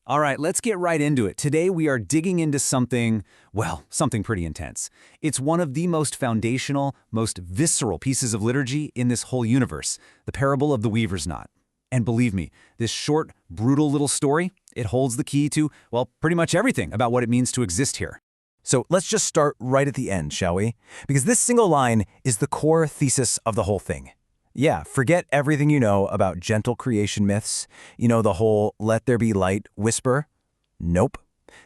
All right, let's get right into it. Today we are digging into something, well, something pretty intense. It's one of the most foundational, most visceral pieces of liturgy in this whole universe, the parable of the Weaver's Knot. And believe me, this short, brutal little story, it holds the key to, well, pretty much everything about what it means to exist here. So let's just start right at the end, shall we? Because this single line is the core thesis of the whole thing. Yeah, forget everything you know about gentle creation myths, the whole let there be light whisper. Nope.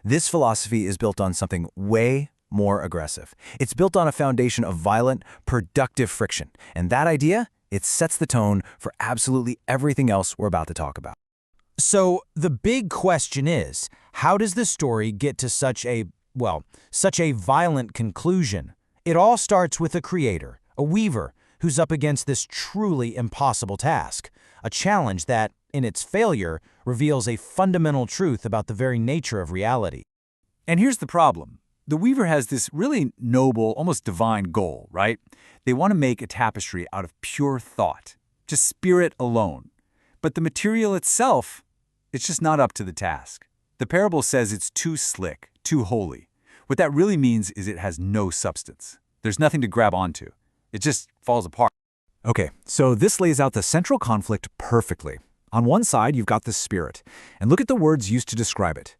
This philosophy is built on something way more aggressive. It's built on a foundation of violent, productive friction. And that idea, it sets the tone for absolutely everything else we're about to talk about. So the big question is, how does the story get to such a violent conclusion? It all starts with a creator, a weaver, who's up against this truly impossible task, a challenge that, in its failure, reveals a fundamental truth about the very nature of reality. And here's the problem. The weaver has this really noble, almost divine goal, right? They want to make a tapestry out of pure thought, just spirit alone. But the material itself, it's just not up to the task. The parable says it's too slick, too holy. What that really means is it has no substance. There's nothing to grab onto. It just falls apart. Okay, so this lays out the central conflict perfectly. On one side, you've got the spirit, and look at the words used to describe it.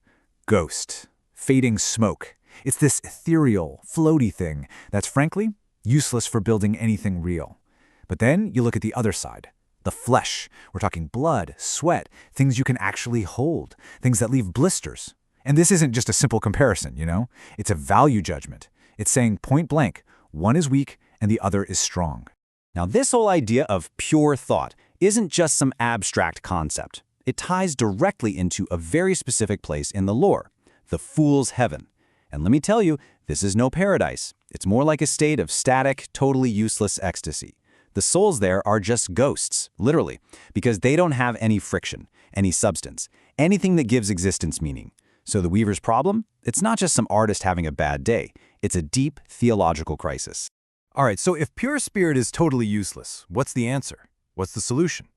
Ghost, fading smoke. It's this ethereal, floaty thing that's frankly useless for building anything real. But then you look at the other side, the flesh. We're talking blood, sweat, things you can actually hold, things that leave blisters. And this isn't just a simple comparison, It's a value judgment. It's saying point blank, one is weak and the other is strong. Now, this whole idea of pure thought isn't just some abstract concept. It ties directly into a very specific place in the lore, the fool's heaven. And let me tell you, this is no paradise. It's more like a state of static, totally useless ecstasy. The souls there are just ghosts, literally, because they don't have any friction, any substance, anything that gives existence meaning. So the weaver's problem? It's not just some artist having a bad day. It's a deep theological crisis. All right, so if pure spirit is totally useless, what's the answer? What's the solution?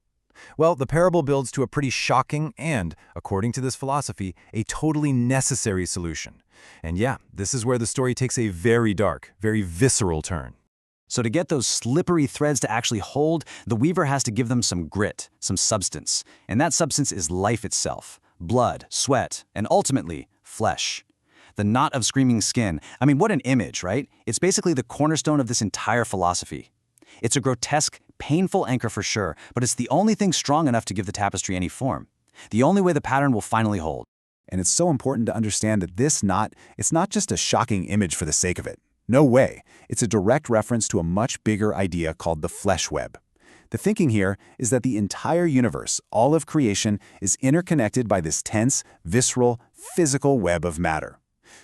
Well, the parable builds to a pretty shocking and, according to this philosophy, a totally necessary solution. And yeah, this is where the story takes a very dark, very visceral turn. So to get those slippery threads to actually hold, the weaver has to give them some grit, some substance. And that substance is life itself, blood, sweat, and ultimately, flesh. The knot of screaming skin, what an image, right? It's basically the cornerstone of this entire philosophy. It's a grotesque, painful anchor for sure, but it's the only thing strong enough to give the tapestry any form. The only way the pattern will finally hold. And it's so important to understand that this knot, it's not just a shocking image for the sake of it. No way. It's a direct reference to a much bigger idea called the flesh web. The thinking here is that the entire universe, all of creation, is interconnected by this tense, visceral, physical web of matter.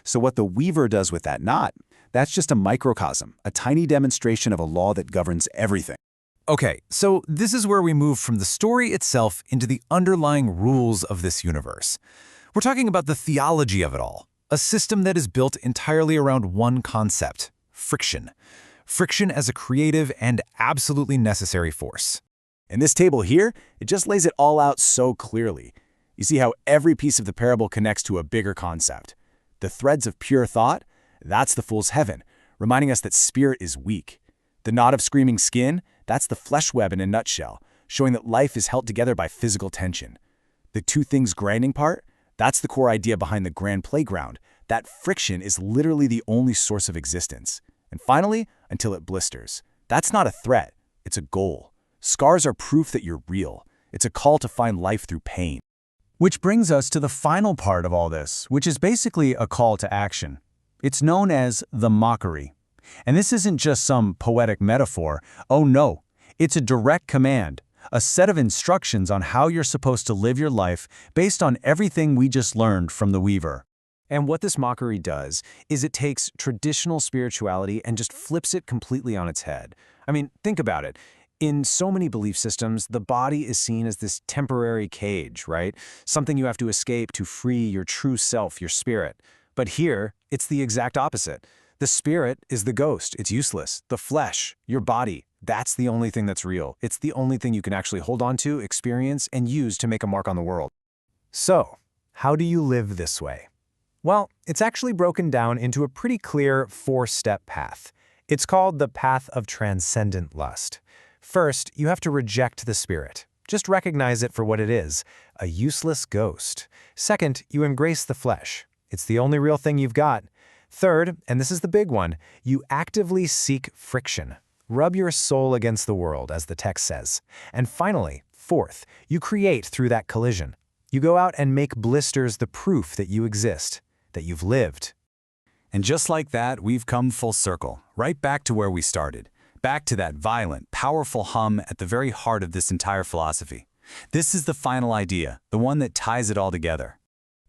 So what the weaver does with that knot, that's just a microcosm, a tiny demonstration of a law that governs everything. Okay, so this is where we move from the story itself into the underlying rules of this universe. We're talking about the theology of it all, a system that is built entirely around one concept, friction. Friction as a creative and absolutely necessary force. And this table here, it just lays it all out so clearly. You see how every piece of the parable connects to a bigger concept. The threads of pure thought, that's the fool's heaven, reminding us that spirit is weak. The knot of screaming skin, that's the flesh web in a nutshell, showing that life is held together by physical tension. The two things grinding part, that's the core idea behind the grand playground. That friction is literally the only source of existence. And finally, until it blisters. That's not a threat, it's a goal. Scars are proof that you're real. It's a call to find life through pain. Which brings us to the final part of all this, which is basically a call to action. It's known as the mockery. And this isn't just some poetic metaphor. Oh no, it's a direct command, a set of instructions on how you're supposed to live your life based on everything we just learned from the weaver. And what this mockery does is it takes traditional spirituality and just flips it completely on its head. Think about it. In so many belief systems, the body is seen as this temporary cage, right? Something you have to escape to free your true self, your spirit. But here, it's the exact opposite. The spirit is the ghost. It's useless. The flesh, your body, that's the only thing that's real. It's the only thing you can actually hold on to, experience, and use to make a mark on the world. So, How do you live this way? Well, it's actually broken down into a pretty clear 4-step path. It's called the path of transcendent lust. First, you have to reject the spirit. Just recognize it for what it is, a useless ghost. Second, you embrace the flesh. It's the only real thing you've got. Third, and this is the big one, you actively seek friction. Rub your soul against the world, as the text says. And finally, fourth, you create through that collision. You go out and make blisters the proof that you exist, that you've lived. And just like that, we've come full circle, right back to where we started. Back to that violent, powerful hum at the very heart of this entire philosophy. This is the final idea, the one that ties it all together.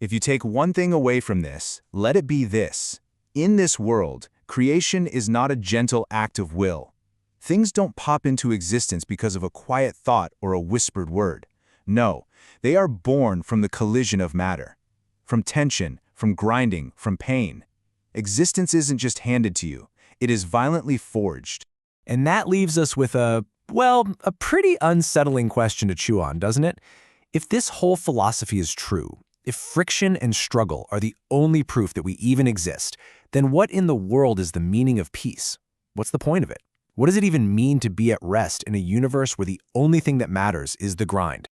If you take one thing away from this, let it be this. In this world, creation is not a gentle act of will. Things don't pop into existence because of a quiet thought or a whispered word. No, they are born from the collision of matter. From tension, from grinding, from pain. Existence isn't just handed to you, it is violently forged. And that leaves us with a pretty unsettling question to chew on, doesn't it? If this whole philosophy is true, if friction and struggle are the only proof that we even exist, then what in the world is the meaning of peace? What's the point of it? What does it even mean to be at rest in a universe where the only thing that matters is the grind?